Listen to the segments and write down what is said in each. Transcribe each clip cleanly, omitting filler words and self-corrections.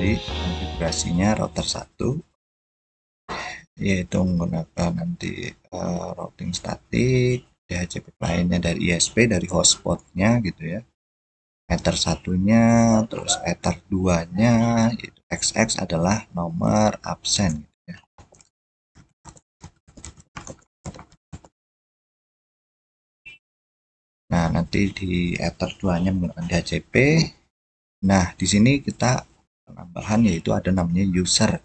Jadi konfigurasinya router 1 yaitu menggunakan nanti routing statik, DHCP lainnya dari ISP, dari hotspotnya gitu ya. Ether satunya, terus Ether 2-nya, yaitu XX adalah nomor absen gitu ya. Nah, nanti di Ether 2-nya menggunakan DHCP. Nah, di sini kita penambahan yaitu ada namanya user.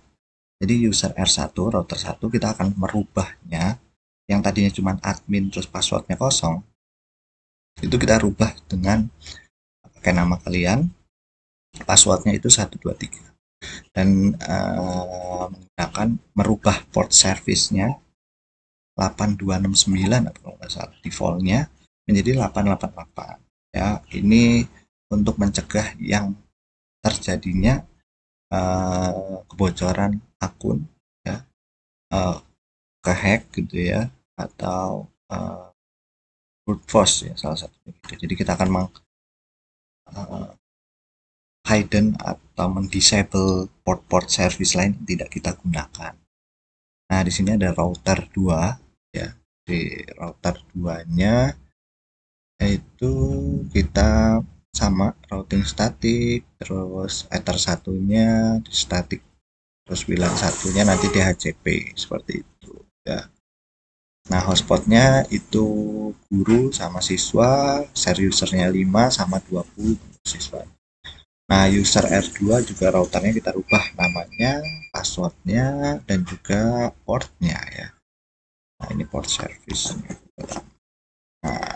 Jadi user R1, router 1 kita akan merubahnya yang tadinya cuma admin terus passwordnya kosong. Itu kita rubah dengan pakai nama kalian, passwordnya itu 123 dan menggunakan merubah port service-nya 8269 atau nggak salah defaultnya menjadi 888 ya. Ini untuk mencegah yang terjadinya kebocoran akun ya, kehack gitu ya, atau brute force ya salah satunya gitu. Jadi kita akan hidden atau mendisable port-port service lain yang tidak kita gunakan. Nah, di sini ada router 2 ya. Di router 2-nya itu kita sama routing statik, terus Ether satunya di statik, terus WLAN satunya nanti DHCP seperti itu ya. Nah, hotspotnya itu guru sama siswa, share usernya 5 sama 20 siswa. Nah, user R2 juga routernya kita rubah namanya, passwordnya, dan juga portnya ya. Nah, ini port service. Nah,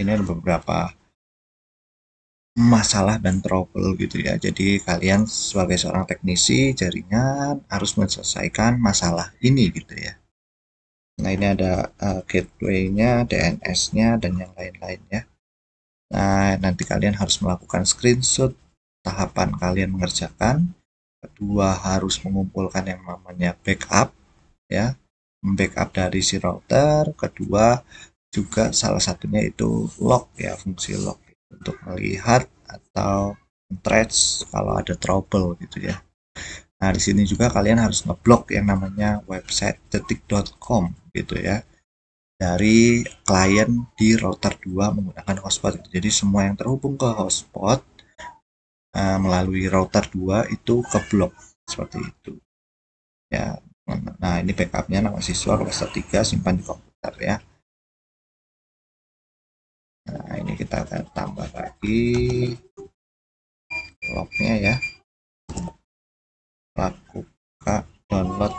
ini ada beberapa masalah dan trouble gitu ya. Jadi kalian sebagai seorang teknisi jaringan harus menyelesaikan masalah ini gitu ya. Nah, ini ada gateway-nya, DNS-nya, dan yang lain-lainnya. Nah, nanti kalian harus melakukan screenshot tahapan kalian mengerjakan. Kedua, harus mengumpulkan yang namanya backup ya, backup dari si router. Kedua, juga salah satunya itu log ya, fungsi log untuk melihat atau trace kalau ada trouble gitu ya. Nah, di sini juga kalian harus ngeblok yang namanya website detik.com gitu ya, dari klien di router 2 menggunakan hotspot. Jadi semua yang terhubung ke hotspot melalui router 2 itu keblok seperti itu ya. Nah, ini backupnya nama siswa kelas 3 simpan di komputer ya. Nah, ini kita akan tambah lagi lognya ya, lakukan download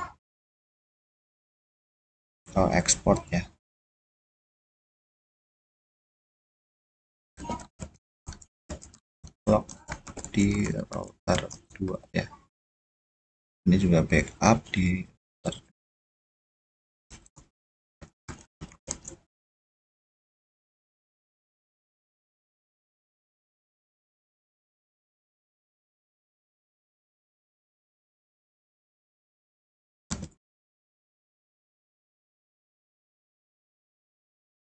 atau export ya. Log di router 2 ya. Ini juga backup di router.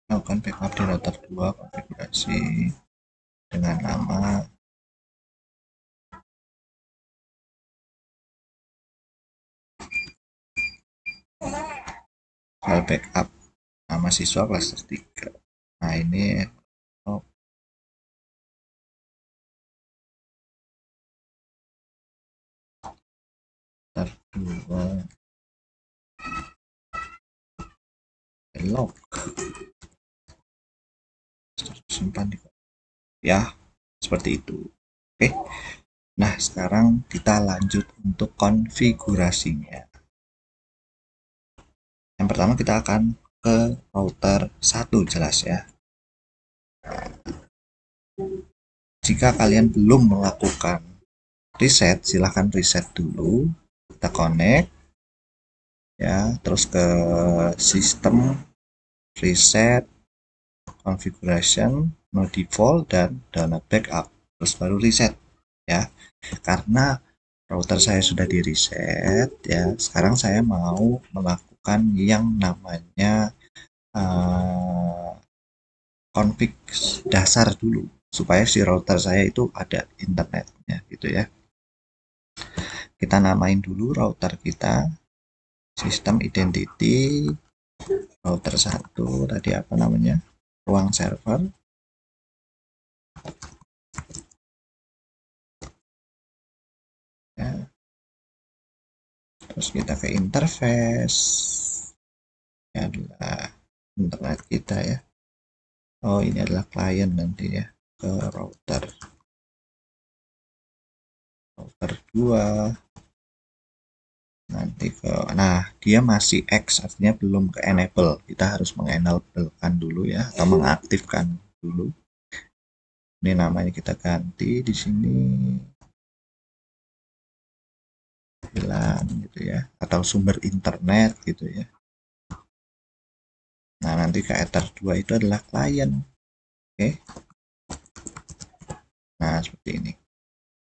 Lakukan backup di router 2, konfigurasi dengan nama file backup nama siswa kelas 3. Nah, ini kedua log simpan di ya, seperti itu. Oke. Nah, sekarang kita lanjut untuk konfigurasinya. Yang pertama kita akan ke router 1 jelas ya. Jika kalian belum melakukan reset, silahkan reset dulu. Kita connect ya, terus ke sistem, reset, configuration, no default, dan download backup. Terus baru reset ya. Karena router saya sudah di reset ya, sekarang saya mau melakukan yang namanya config dasar dulu supaya si router saya itu ada internetnya gitu ya. Kita namain dulu router kita, sistem identity router 1 tadi apa namanya, ruang server. Ya. Terus kita ke interface, ini adalah internet kita ya. Oh, ini adalah klien nanti ya, ke router 2 nanti ke, nah dia masih X, artinya belum ke enable, kita harus mengenablekan dulu ya, atau mengaktifkan dulu. Ini namanya kita ganti di sini bilang gitu ya, atau sumber internet gitu ya. Nah nanti ke Ether 2 itu adalah klien. Oke, nah seperti ini.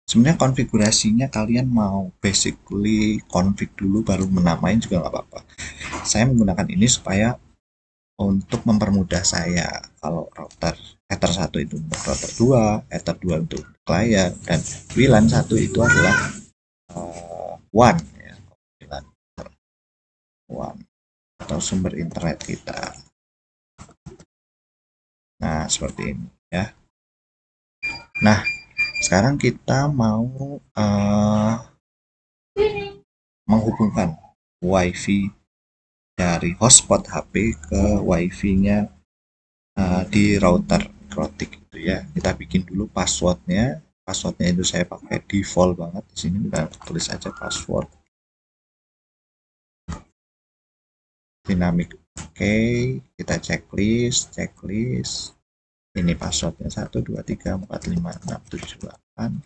Sebenarnya konfigurasinya kalian mau basically config dulu baru menamain juga nggak apa-apa. Saya menggunakan ini supaya untuk mempermudah saya kalau router Ether 1 itu untuk router 2, Ether 2 untuk klien, dan WLAN 1 itu adalah WAN ya, WAN atau sumber internet kita. Nah seperti ini ya. Nah sekarang kita mau menghubungkan WiFi dari hotspot HP ke WiFi-nya di router Krotik gitu ya. Kita bikin dulu passwordnya. Passwordnya itu saya pakai default banget di sini. Kita tulis aja password dinamik. Oke, kita checklist. Ini passwordnya 1 2 3 4 5 6 7 8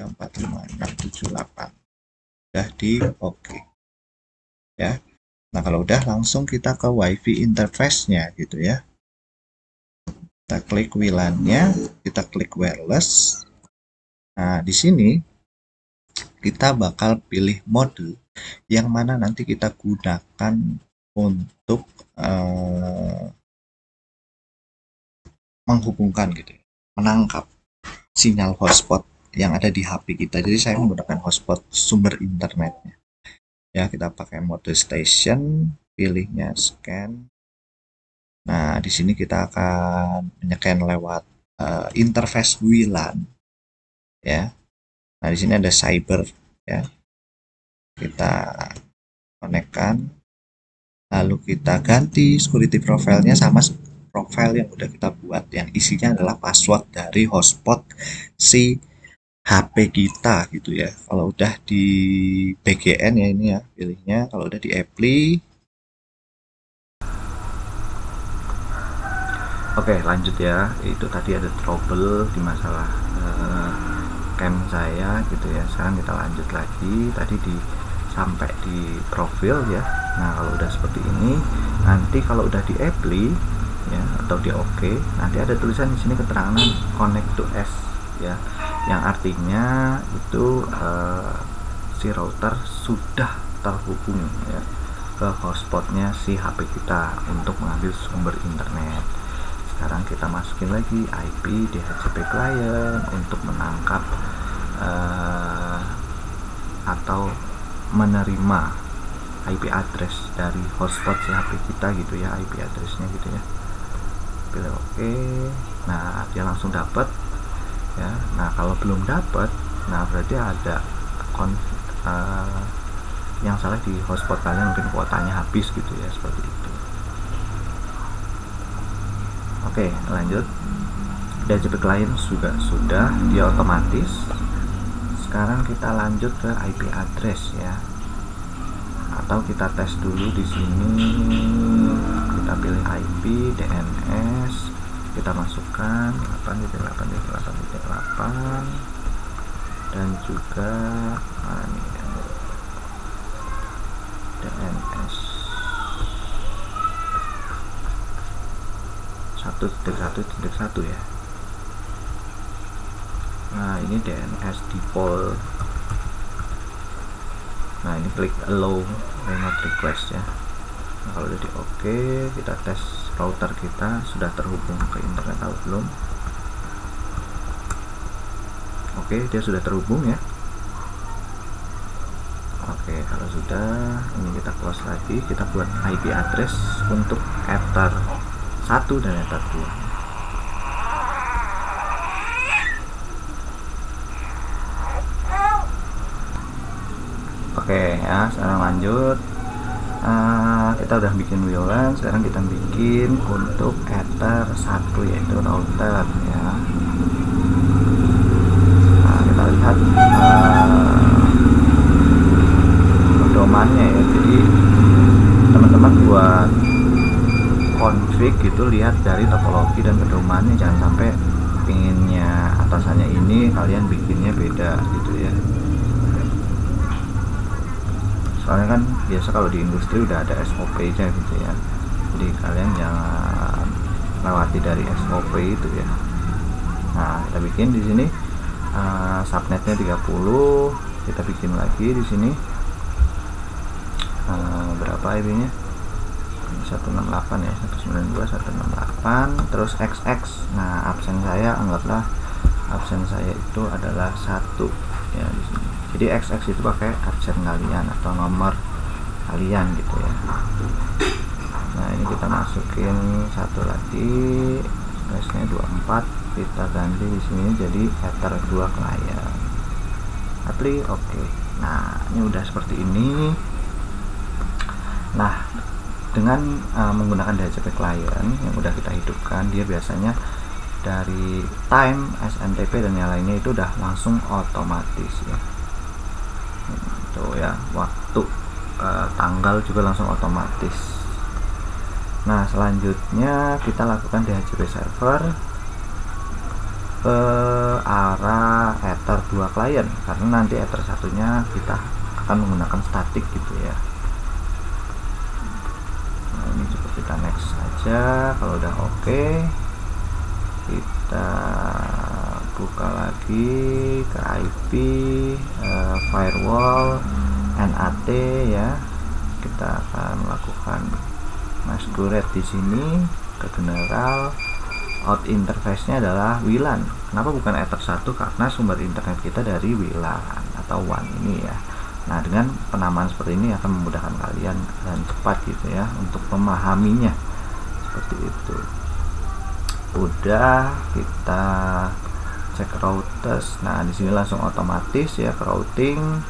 4 5 6 7 8. Udah di oke ya. Nah kalau udah langsung kita ke WiFi interface-nya gitu ya. Kita klik WLAN-nya, kita klik wireless. Nah di sini kita bakal pilih mode yang mana nanti kita gunakan untuk menghubungkan gitu ya, menangkap sinyal hotspot yang ada di HP kita. Jadi saya menggunakan hotspot sumber internetnya ya. Kita pakai mode station, pilihnya scan. Nah di sini kita akan menycan lewat interface WLAN ya. Nah di sini ada cyber ya, kita konekkan, lalu kita ganti security profile-nya sama profile yang udah kita buat, yang isinya adalah password dari hotspot si HP kita gitu ya. Kalau udah di BGN ya ini ya pilihnya, kalau udah di Apply. Oke lanjut ya, itu tadi ada trouble di masalah cam saya gitu ya. Sekarang kita lanjut lagi, tadi sampai di profil ya. Nah kalau udah seperti ini, nanti kalau udah di Apply ya atau di OK, nanti ada tulisan di sini keterangan connect to S ya, yang artinya itu si router sudah terhubung ya ke hotspotnya si HP kita untuk mengambil sumber internet. Sekarang kita masukin lagi IP DHCP client untuk menangkap atau menerima IP address dari hotspot si HP kita gitu ya, IP addressnya gitu ya. Pilih oke. Nah dia langsung dapat ya. Nah kalau belum dapat, nah berarti ada yang salah di hotspot kalian, mungkin kuotanya habis gitu ya, seperti itu. Oke lanjut, DHCP client juga sudah, dia otomatis. Sekarang kita lanjut ke IP address ya, atau kita tes dulu di sini. Kita pilih IP DNS, kita masukkan 8.8.8.8 dan juga DNS 1.1.1 ya. Nah ini DNS default. Nah ini klik allow remote request ya. Nah, kalau udah di oke, kita tes router kita sudah terhubung ke internet atau belum. Oke, dia sudah terhubung ya. Oke, kalau sudah, ini kita close lagi, kita buat IP address untuk Ether 1 dan Ether 2. Oke ya, sekarang lanjut. Kita udah bikin WLAN, sekarang kita bikin untuk Ether 1 yaitu router ya. Nah, kita lihat pedomannya ya. Jadi teman-teman buat config gitu, lihat dari topologi dan pedomannya, jangan sampai pinginnya atasannya ini kalian bikinnya beda gitu ya. Soalnya kan biasa kalau di industri udah ada SOP nya gitu ya, jadi kalian jangan lewati dari SOP itu ya. Nah, kita bikin di sini subnetnya 30, kita bikin lagi di sini berapa IP-nya, 168 ya, 192.168, terus XX. Nah, absen saya anggaplah absen saya itu adalah 1 ya di sini. Jadi XX itu pakai absen kalian atau nomor kalian gitu ya. Nah, ini kita masukin satu lagi, space-nya 24, kita ganti di sini jadi Ether 2 client. Apply, oke. Nah, ini udah seperti ini. Nah, dengan menggunakan DHCP client yang udah kita hidupkan, dia biasanya dari time, SMTP dan yang lainnya itu udah langsung otomatis ya. Itu ya, waktu, tanggal juga langsung otomatis. Nah, selanjutnya kita lakukan DHCP server ke arah Ether 2 client, karena nanti Ether satunya kita akan menggunakan statik gitu ya. Nah, ini cukup kita next saja. Kalau udah oke, kita buka lagi ke IP firewall NAT ya. Kita akan melakukan masquerade di sini ke general. Out interface-nya adalah WLAN. Kenapa bukan Ether 1? Karena sumber internet kita dari WLAN atau WAN ini ya. Nah, dengan penamaan seperti ini akan memudahkan kalian dan cepat gitu ya untuk memahaminya. Seperti itu. Udah, kita cek routers. Nah, di sini langsung otomatis ya ke routing.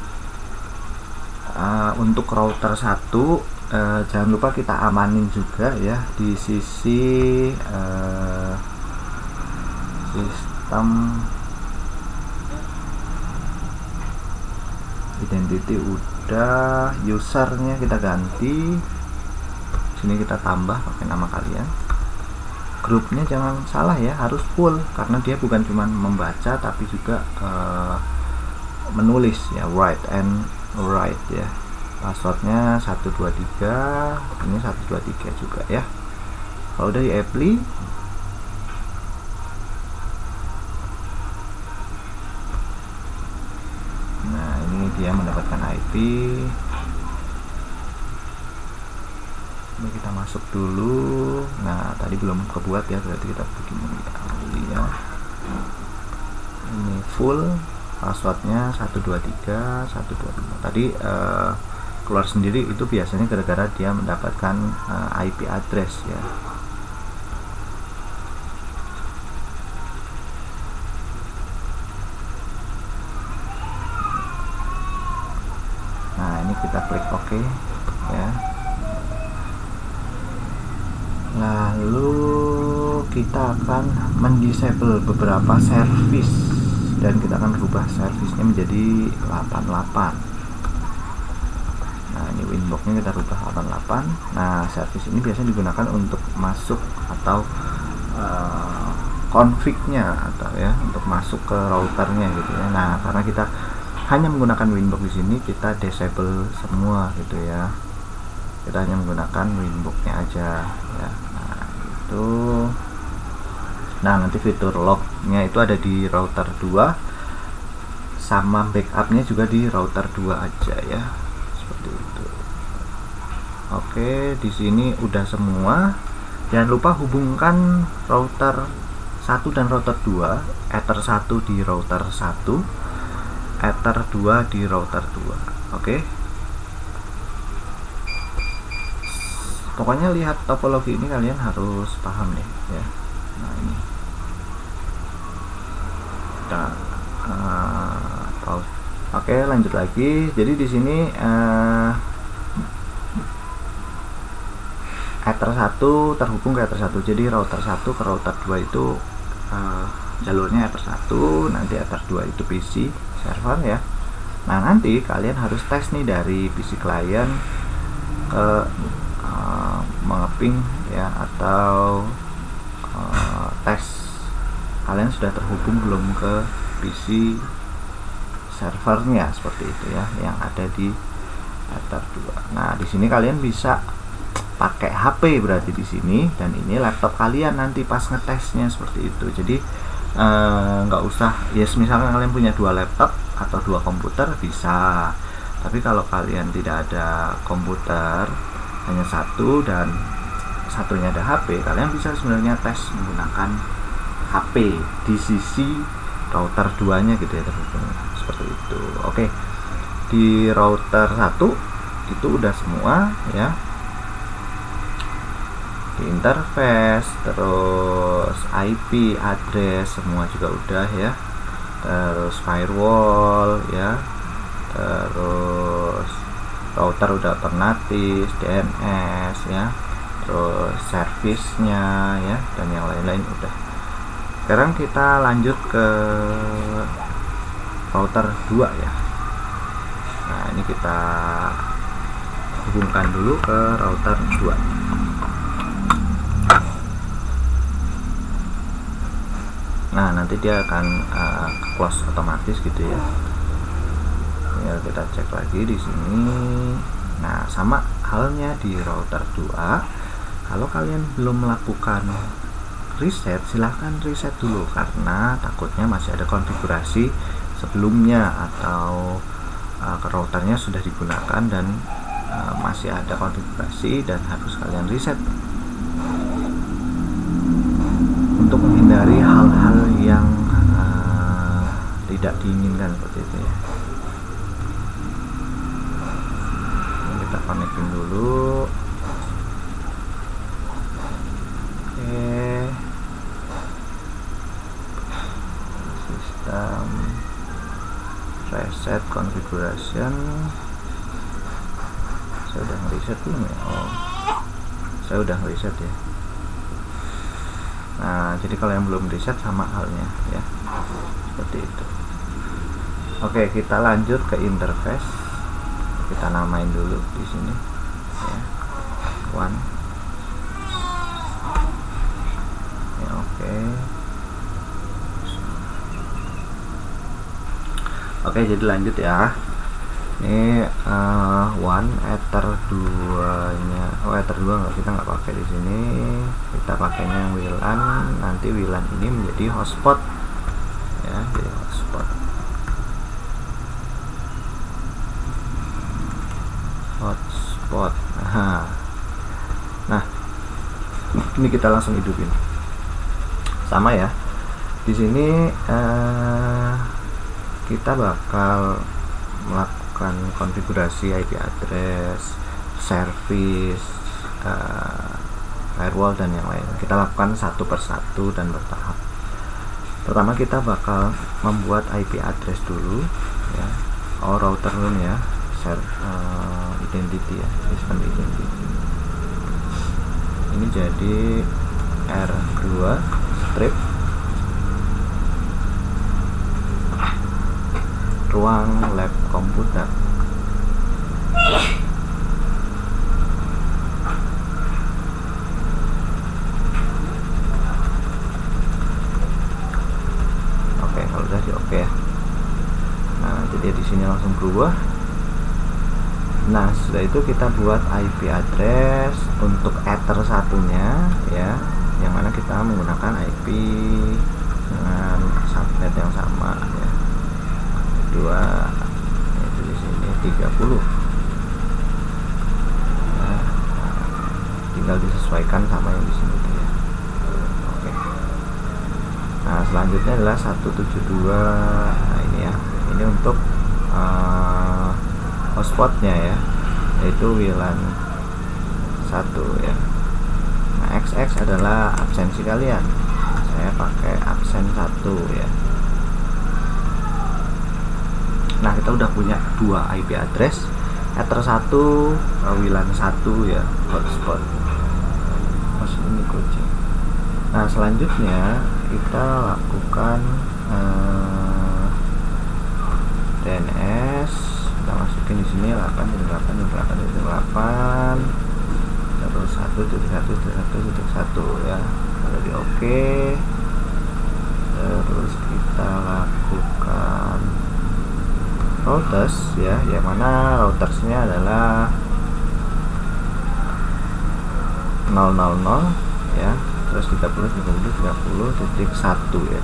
Untuk router 1 jangan lupa kita amanin juga ya di sisi sistem identity. Udah, usernya kita ganti, sini kita tambah pakai nama kalian. Grupnya jangan salah ya, harus full karena dia bukan cuma membaca tapi juga menulis ya, write and write ya. Passwordnya 123, ini 123 juga ya. Kalau udah di apply, nah ini dia mendapatkan IP. Ini kita masuk dulu. Nah, tadi belum kebuat ya, berarti kita bikin ini ya. Ini full, passwordnya 123 125. Tadi keluar sendiri itu biasanya gara-gara dia mendapatkan IP address ya. Nah, ini kita klik OK ya. Lalu kita akan mendisable beberapa service dan kita akan rubah servisnya menjadi 88. Nah, ini winboxnya kita rubah 88. Nah, service ini biasanya digunakan untuk masuk atau config-nya atau ya untuk masuk ke routernya gitu ya. Nah, karena kita hanya menggunakan winbox di sini, kita disable semua gitu ya. Kita hanya menggunakan winbox-nya aja ya. Nah, itu. Nah, nanti fitur log-nya itu ada di router 2 sama backup-nya juga di router 2 aja ya. Seperti itu. Oke, di sini udah semua. Jangan lupa hubungkan router 1 dan router 2, Ether 1 di router 1, Ether 2 di router 2. Oke. Pokoknya lihat topologi ini kalian harus paham nih ya. Nah ini kita pause. Oke, lanjut lagi. Jadi di sini Ether 1 terhubung ke Ether 1. Jadi router 1 ke router 2 itu jalurnya Ether 1, nanti Ether 2 itu PC server ya. Nah nanti kalian harus tes nih dari PC client ke mengeping ya, atau tes kalian sudah terhubung belum ke PC servernya, seperti itu ya, yang ada di Ether 2. Nah di sini kalian bisa pakai HP berarti di sini, dan ini laptop kalian nanti pas ngetesnya seperti itu. Jadi nggak usah ya, misalkan kalian punya 2 laptop atau 2 komputer bisa, tapi kalau kalian tidak ada komputer, hanya 1 dan satunya ada HP, kalian bisa sebenarnya tes menggunakan HP di sisi router 2 nya gitu ya, terhubung seperti itu. Oke, di router 1 itu udah semua ya, di interface, terus IP address semua juga udah ya, terus firewall ya, terus router udah alternatif, DNS ya, terus service-nya ya, dan yang lain-lain udah. Sekarang kita lanjut ke router 2 ya. Nah ini kita hubungkan dulu ke router 2. Nah nanti dia akan close otomatis gitu ya. Tinggal kita cek lagi di sini. Nah sama halnya di router 2, kalau kalian belum melakukan reset, silahkan reset dulu, karena takutnya masih ada konfigurasi sebelumnya atau routernya sudah digunakan dan masih ada konfigurasi dan harus kalian reset untuk menghindari hal-hal yang tidak diinginkan seperti itu ya. Kita connecting dulu. Oke, sistem reset configuration. Saya udah reset belum ya? Oh, saya udah reset ya. Nah jadi kalau yang belum reset sama halnya ya, seperti itu. Oke, kita lanjut ke interface. Kita namain dulu di sini ya, one ya. Oke, jadi lanjut ya. Ini one Ether 2 nya. Oh, Ether 2 kita nggak pakai di sini. Kita pakainya WLAN. Nanti WLAN ini menjadi hotspot ya, jadi hotspot. Nah ini kita langsung hidupin sama ya. Di sini kita bakal melakukan konfigurasi IP address, service, firewall dan yang lain. Kita lakukan satu persatu dan bertahap. Pertama kita bakal membuat IP address dulu ya, router dulu ya, identity ya, system identity. Ini jadi R2 strip ruang lab komputer. Oke, kalau udah di oke ya. Nah nanti dia di sini langsung berubah. Nah setelah itu kita buat IP address untuk Ether satunya ya, yang mana kita menggunakan IP dengan subnet yang sama ya, kedua itu di sini 30. Nah, tinggal disesuaikan sama yang di sini ya. Oke. Nah, selanjutnya adalah 172. Nah, ini ya, ini untuk hotspotnya ya, yaitu WLAN 1 ya. Nah, XX adalah absensi kalian, saya pakai absen 1 ya. Nah, kita udah punya 2 IP address, Ether 1, WLAN 1 ya, hotspot. Ini kucing. Nah, selanjutnya kita lakukan DNS. Kita masukin di sini 8.8.8.8 terus 1.1.1.1 ya. Lalu di OK. Terus kita lakukan routers ya, yang mana routersnya adalah 000 ya, terus 30.30.30.1 ya.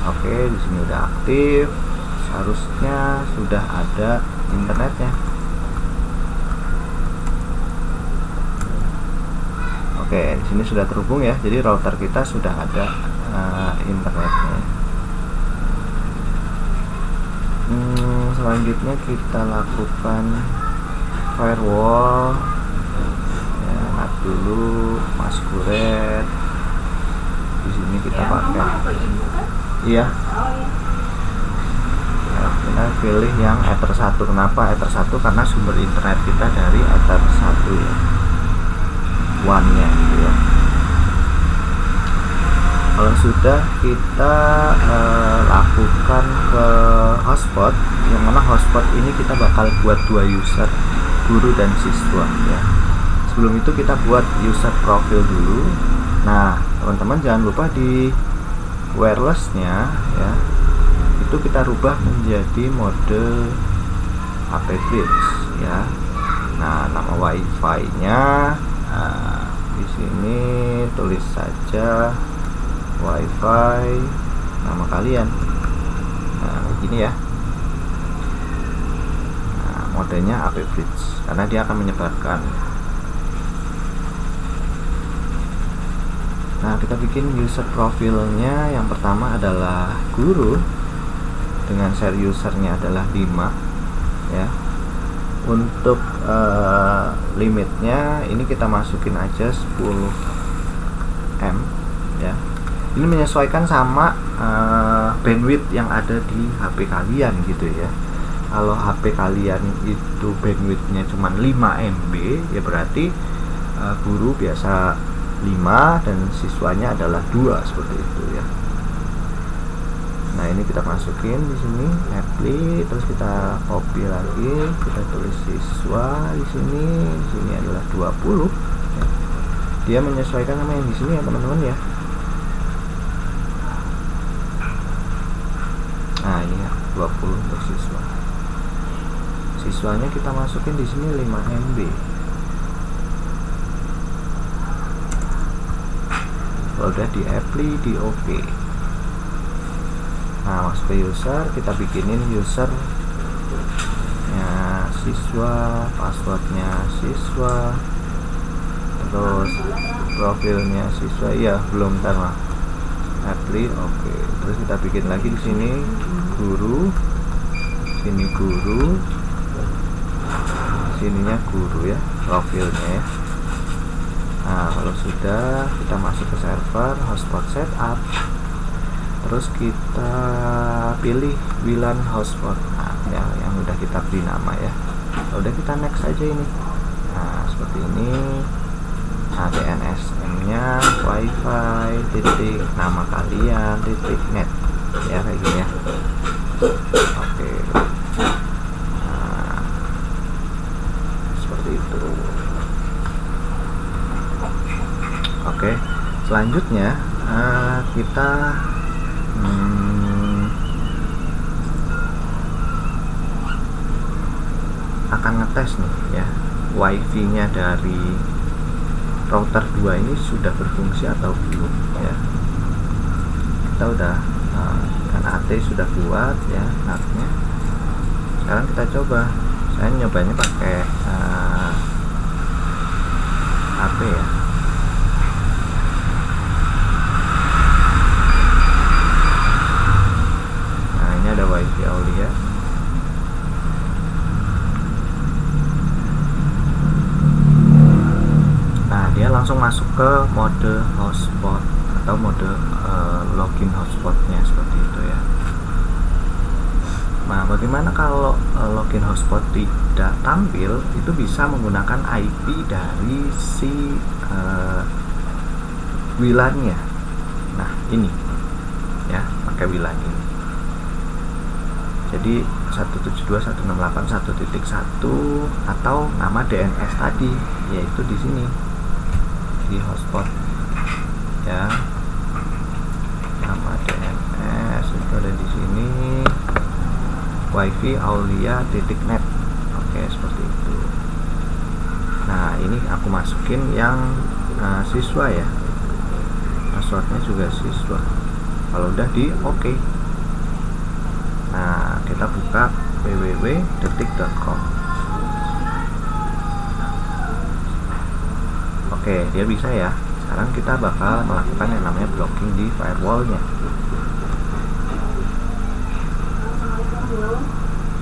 Oke, di sini udah aktif, seharusnya sudah ada internetnya. Oke, di sini sudah terhubung ya, jadi router kita sudah ada internetnya. Selanjutnya kita lakukan firewall ya, NAT dulu, masquerade. Di sini kita pakai iya. Nah, kita pilih yang Ether 1. Kenapa Ether 1? Karena sumber internet kita dari Ether 1 ya, one-nya gitu ya. Kalau sudah, kita lakukan ke hotspot, yang mana hotspot ini kita bakal buat 2 user, guru dan siswa ya. Sebelum itu kita buat user profile dulu. Nah, teman-teman jangan lupa di wirelessnya ya, itu kita rubah menjadi mode HP Bridge ya. Nah, nama WiFi nya di sini tulis saja WiFi nama kalian. Nah, begini ya. Nah, modenya HP Bridge karena dia akan menyebarkan. Nah, kita bikin user profilnya. Yang pertama adalah guru dengan share usernya adalah 5 ya. Untuk limitnya ini kita masukin aja 10 M ya. Ini menyesuaikan sama bandwidth yang ada di HP kalian gitu ya. Kalau HP kalian itu bandwidthnya cuma 5 MB ya, berarti guru biasa 5 dan siswanya adalah 2 seperti itu ya. Nah, ini kita masukin di sini apply, terus kita copy lagi, kita tulis siswa di sini. Di sini adalah 20 ya. Dia menyesuaikan sama yang di sini ya teman-teman ya. Nah, ini ya 20 untuk siswa. Siswanya kita masukin di sini 5 MB. Kalau udah di apply, di OK. Nah, masuk ke user, kita bikinin user ya siswa, passwordnya siswa, terus profilnya siswa. Iya, belum, ntar mah. Apply, OK. Terus kita bikin lagi di sini guru, sini guru, sininya guru ya, profilnya ya. Nah, kalau sudah, kita masuk ke server, hotspot setup, terus kita pilih WLAN hotspot. Nah, yang udah kita beri nama ya. Udah, kita next aja ini. Nah, seperti ini. Nah, DNS nya WiFi titik nama kalian titik net ya, kayak gini ya. Oke. Nah, seperti itu. Oke, selanjutnya kita akan ngetes nih ya, WiFi nya dari router 2 ini sudah berfungsi atau belum ya. Kita udah kan AT sudah buat ya NAT-nya. Sekarang kita coba, saya nyobanya pakai HP ya. masuk ke mode hotspot atau mode login hotspotnya seperti itu ya. Nah, bagaimana kalau login hotspot tidak tampil? Itu bisa menggunakan IP dari si WLAN-nya. Nah, ini ya, pakai WLAN ini. Jadi 172.168.1.1 atau nama DNS tadi, yaitu di sini di hotspot ya. Nama DNS itu ada di sini, wifi aulia.net. Oke, seperti itu. Nah, ini aku masukin yang siswa ya, passwordnya juga siswa. Kalau udah di oke, nah kita buka www.detik.com. Oke, dia bisa ya. Sekarang kita bakal melakukan yang namanya blocking di firewallnya.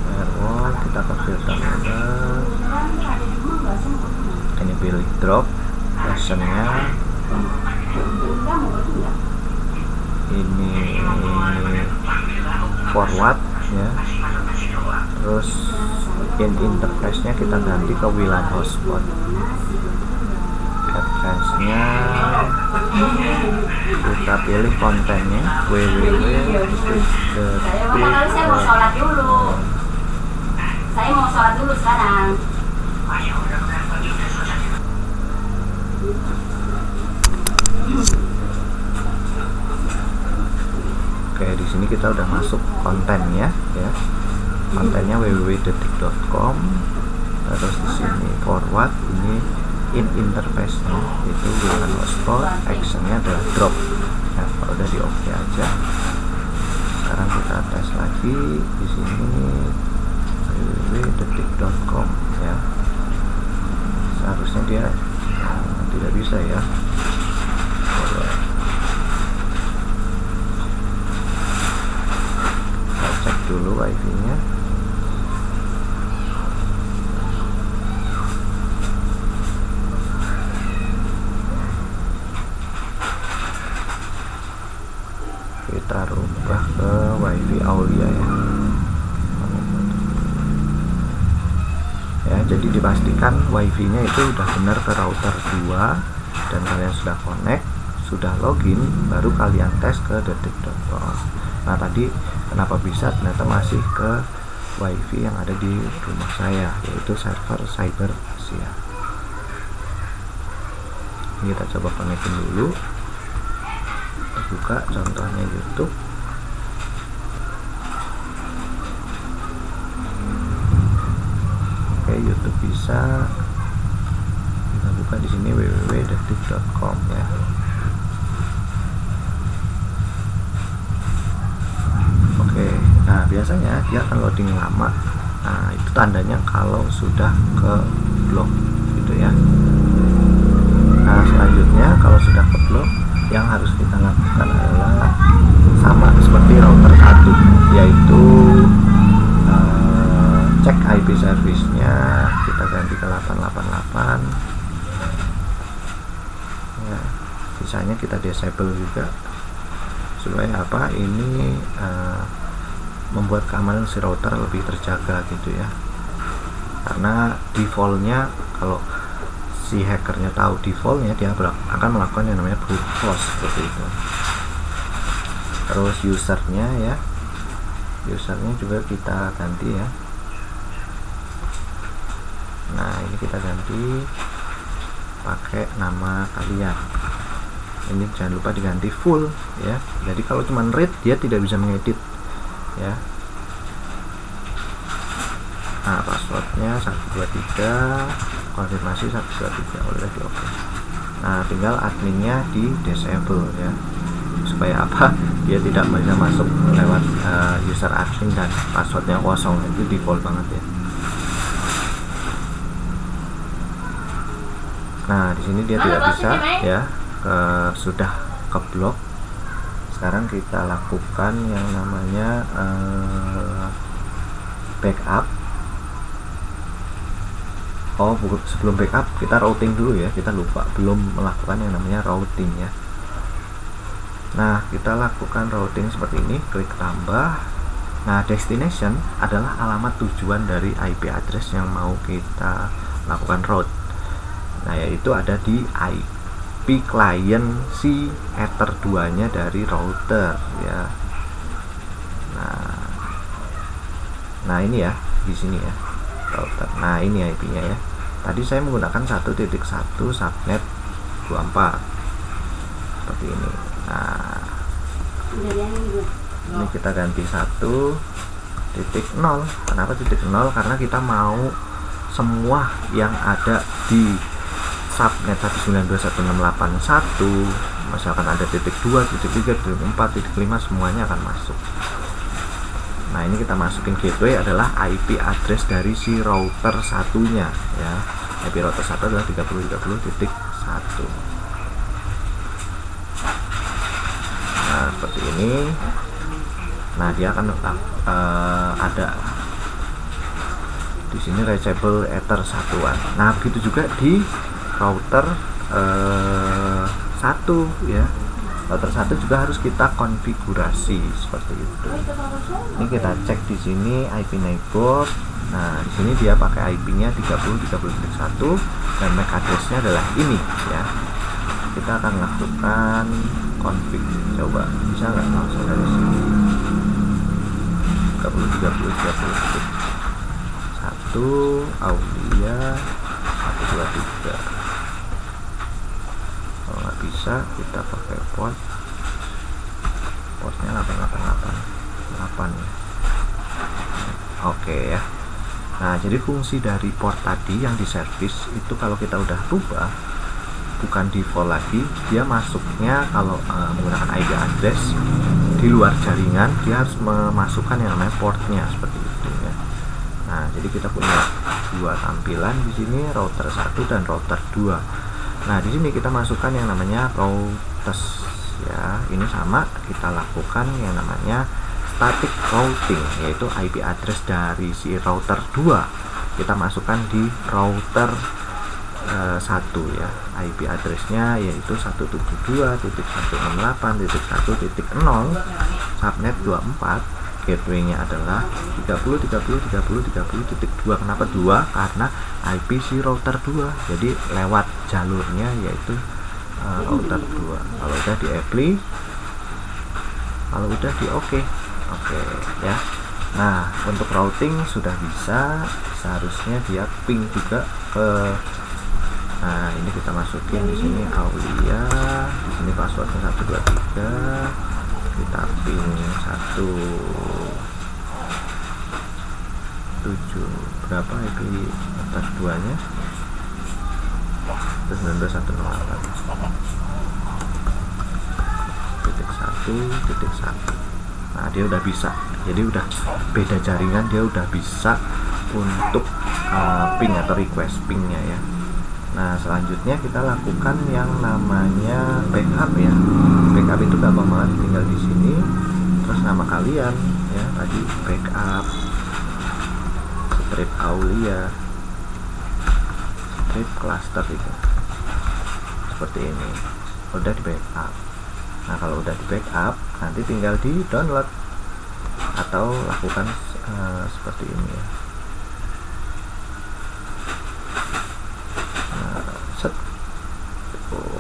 Firewall, kita ke filter mode, ini pilih drop versionnya, ini forward ya, terus interface nya kita ganti ke WLAN hotspot. Advance nya kita pilih kontennya www. Saya mau sholat dulu sekarang. Oke, di sini kita udah masuk kontennya ya. Kontennya www.detik.com. Terus di sini forward, ini interface nya itu WLAN hotspot, actionnya adalah drop. Ya, kalau udah di oke aja. Sekarang kita tes lagi di sini www.detik.com ya. Seharusnya dia tidak bisa ya. Kita cek dulu wifi nya. Kita rubah ke wifi aulia ya. Jadi dipastikan wifi nya itu udah benar ke router 2 dan kalian sudah connect, sudah login, baru kalian tes ke detik.com. Nah, tadi kenapa bisa, ternyata masih ke wifi yang ada di rumah saya, yaitu server Cyber Asia. Ini kita coba connectin dulu. Buka contohnya YouTube. Oke, YouTube bisa. Kita buka di sini www.detik.com ya. Oke, nah biasanya dia akan loading lama. Nah, itu tandanya kalau sudah ke blok gitu ya. Nah, selanjutnya kalau sudah ke blok, yang harus kita lakukan adalah sama seperti router 1, yaitu cek IP service-nya, kita ganti ke 888 ya. Sisanya kita disable juga supaya apa, ini membuat keamanan si router lebih terjaga gitu ya. Karena defaultnya, kalau si hackernya tahu defaultnya, dia akan melakukan yang namanya brute force seperti itu. Terus usernya ya, usernya juga kita ganti ya. Nah, ini kita ganti pakai nama kalian. Ini jangan lupa diganti full ya. Jadi kalau cuma read, dia tidak bisa mengedit ya. Nah, passwordnya 123, konfirmasi 123, udah di oke. Nah, tinggal adminnya di disable ya, supaya apa, dia tidak bisa masuk lewat user admin dan passwordnya kosong. Itu default banget ya. Nah, di sini dia tidak bisa ya, sudah keblok. Sekarang kita lakukan yang namanya backup. sebelum backup kita routing dulu ya, kita lupa belum melakukan yang namanya routing ya. Nah, kita lakukan routing seperti ini, klik tambah. Nah, destination adalah alamat tujuan dari IP address yang mau kita lakukan route. Nah, yaitu ada di IP client si ether 2 nya dari router ya. Nah ini ya, di sini ya router. Nah ini IP-nya ya. Tadi saya menggunakan 1.1 subnet 24 seperti ini. Nah ini kita ganti 1.0. Kenapa 0? Karena kita mau semua yang ada di subnet 192.168.1, misalkan ada titik 2, titik 3, titik 4, titik 5, semuanya akan masuk. Nah ini kita masukin gateway adalah IP address dari si router satunya ya. IP router 1 adalah 30.30.1. Nah seperti ini. Nah dia akan ada di sini reachable ether satuan. Nah begitu juga di router 1 ya. Router 1 juga harus kita konfigurasi seperti itu. Ini kita cek di sini IP neighbor. Nah, di sini dia pakai IP-nya 30.30.1 dan MAC address-nya adalah ini ya. Kita akan lakukan config. Coba bisa nggak langsung dari sini? 30.30.30.1 Aulia 123. Kalau nggak bisa kita pakai portnya 888 ya. Oke ya. Nah jadi fungsi dari port tadi yang di service itu kalau kita udah rubah bukan default lagi, dia masuknya kalau menggunakan IP address di luar jaringan, dia harus memasukkan yang namanya portnya seperti itu ya. Nah jadi kita punya dua tampilan di sini, router 1 dan router 2. Nah di sini kita masukkan yang namanya routers ya. Ini sama kita lakukan yang namanya static routing, yaitu IP address dari si router 2 kita masukkan di router 1 ya. IP addressnya yaitu 172.168.1.0 subnet 24. Gateway-nya adalah 30.30.30.30.2. Kenapa 2? Karena IP si router 2. Jadi lewat jalurnya yaitu router 2. Kalau udah di apply, kalau udah di oke ya. Nah, untuk routing sudah bisa, seharusnya dia ping juga ke. Nah, ini kita masukin di sini Aulia, di sini passwordnya 123. Kita ping 17 berapa IP router 2 nya 19.168.1.1. Nah dia udah bisa, jadi udah beda jaringan, dia udah bisa untuk ping atau request pingnya ya. Nah selanjutnya kita lakukan yang namanya backup ya. Backup itu gampang banget, tinggal di sini terus nama kalian ya, tadi backup strip Aulia strip cluster itu seperti ini, udah di backup. Nah kalau udah di backup nanti tinggal di download atau lakukan seperti ini ya.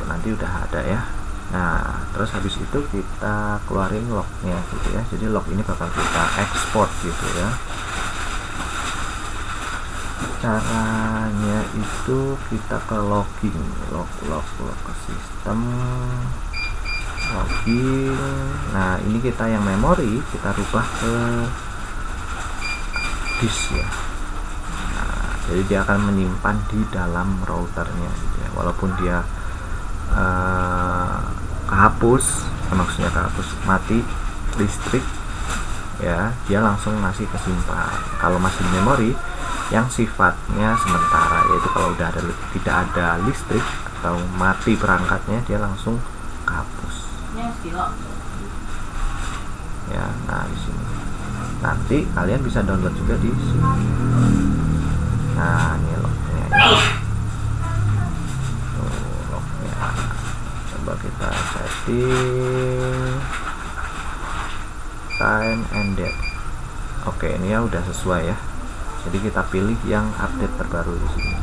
Nanti udah ada ya. Nah terus habis itu kita keluarin lognya gitu ya. Jadi log ini bakal kita ekspor gitu ya. Caranya itu kita ke login, log ke sistem, login. Nah ini kita yang memori kita rubah ke disk ya. Nah, jadi dia akan menyimpan di dalam routernya gitu ya. Walaupun dia kehapus, maksudnya kehapus, mati listrik ya, dia langsung ngasih kesimpan. Kalau masih di memori yang sifatnya sementara, yaitu kalau udah ada tidak ada listrik atau mati perangkatnya, dia langsung kehapus ya. Nah di sini nanti kalian bisa download juga di sini. Nah ini lognya ya. lognya coba kita setting time and date. Oke, ini ya udah sesuai ya, jadi kita pilih yang update terbaru di sini.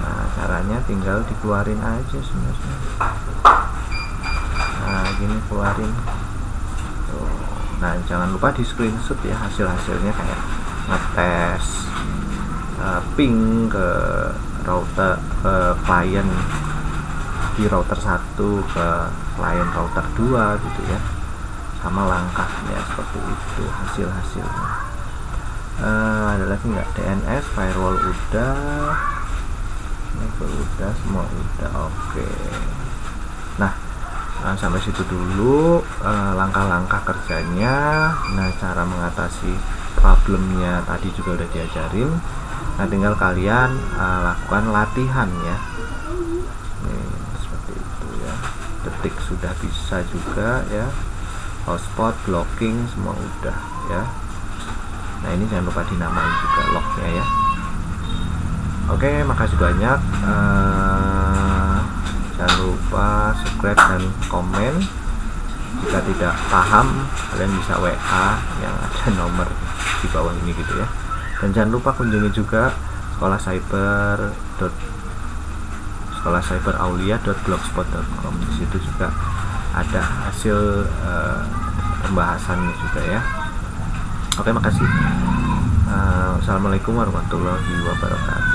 Nah, caranya tinggal dikeluarin aja sebenarnya. Nah, gini keluarin tuh. Nah, jangan lupa di screenshot ya hasil-hasilnya, kayak ngetes ping ke router klien di router 1 ke klien router 2 gitu ya, sama langkahnya seperti itu hasil-hasilnya. Ada lagi nggak? DNS, firewall udah, level udah, semua udah. Oke. Nah, sampai situ dulu langkah-langkah kerjanya. Nah, cara mengatasi problemnya tadi juga udah diajarin. Nah, tinggal kalian lakukan latihan ya. Nih, seperti itu ya. Detik sudah bisa juga ya. Hotspot, blocking, semua udah ya. Nah, ini jangan lupa dinamain juga lognya ya. Oke, makasih banyak. Jangan lupa subscribe dan komen. Jika tidak paham, kalian bisa WA yang ada nomor di bawah ini gitu ya. Dan jangan lupa kunjungi juga sekolahcyberaulia.blogspot.com. Di situ juga ada hasil pembahasannya juga ya. Oke, makasih. Assalamualaikum warahmatullahi wabarakatuh.